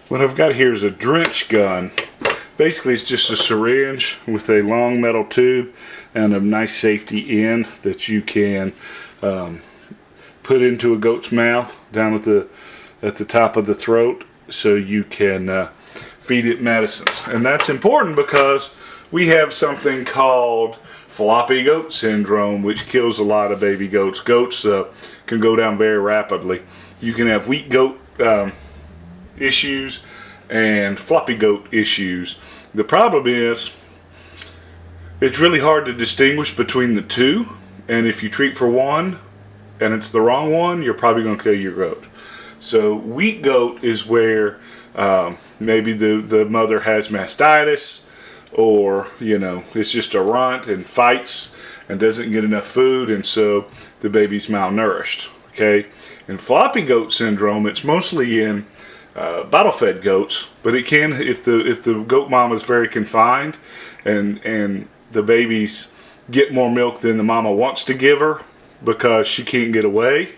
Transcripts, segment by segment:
What I've got here is a drench gun. Basically, it's just a syringe with a long metal tube and a nice safety end that you can put into a goat's mouth down at the top of the throat, so you can feed it medicines. And that's important because we have something called floppy goat syndrome, which kills a lot of baby goats. Goats can go down very rapidly. You can have weak goat issues and floppy goat issues. The problem is it's really hard to distinguish between the two, and if you treat for one and it's the wrong one, you're probably going to kill your goat. So weak goat is where maybe the mother has mastitis, or it's just a runt and fights and doesn't get enough food, and so the baby's malnourished. Okay, in floppy goat syndrome, it's mostly in bottle-fed goats, but it can, if the goat mama is very confined and the babies get more milk than the mama wants to give her because she can't get away,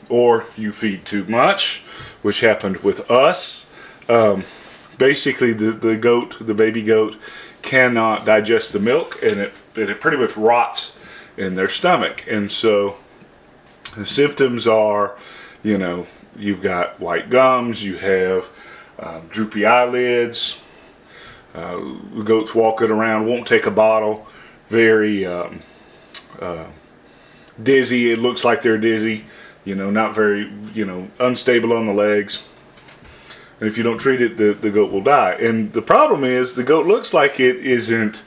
or you feed too much, which happened with us. Basically, the baby goat cannot digest the milk, and it pretty much rots in their stomach. And so the symptoms are, you've got white gums, you have droopy eyelids, goats walking around, won't take a bottle, very dizzy. It looks like they're dizzy, not very, unstable on the legs. And if you don't treat it, the goat will die. And the problem is the goat looks like it isn't,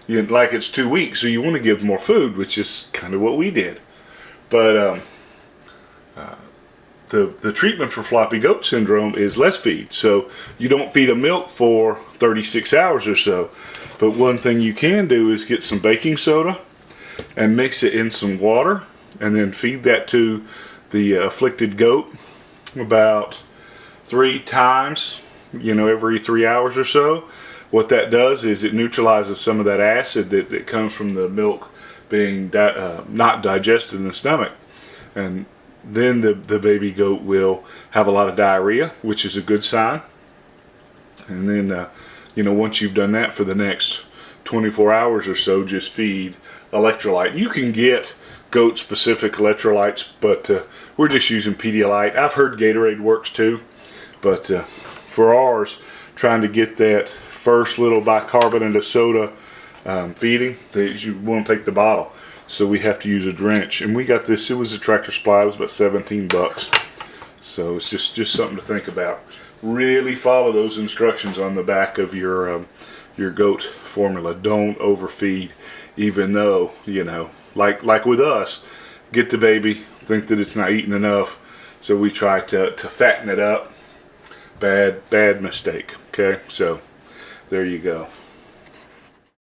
like it's too weak, so you want to give more food, which is kind of what we did. But the treatment for floppy goat syndrome is less feed. So you don't feed them milk for 36 hours or so. But one thing you can do is get some baking soda and mix it in some water, and then feed that to the afflicted goat about 3 times, every 3 hours or so. What that does is it neutralizes some of that acid that comes from the milk being not digested in the stomach. And then the baby goat will have a lot of diarrhea, which is a good sign. And then, once you've done that for the next 24 hours or so, just feed electrolyte. You can get goat-specific electrolytes, but we're just using Pedialyte. I've heard Gatorade works too, but for ours, trying to get that first little bicarbonate of soda feeding, you want to take the bottle. So we have to use a drench. And we got this, it was a Tractor Supply, it was about $17. So it's just something to think about. Really follow those instructions on the back of your goat formula. Don't overfeed, even though, like with us, get the baby, think that it's not eating enough, so we try to fatten it up. Bad mistake. Okay, so there you go.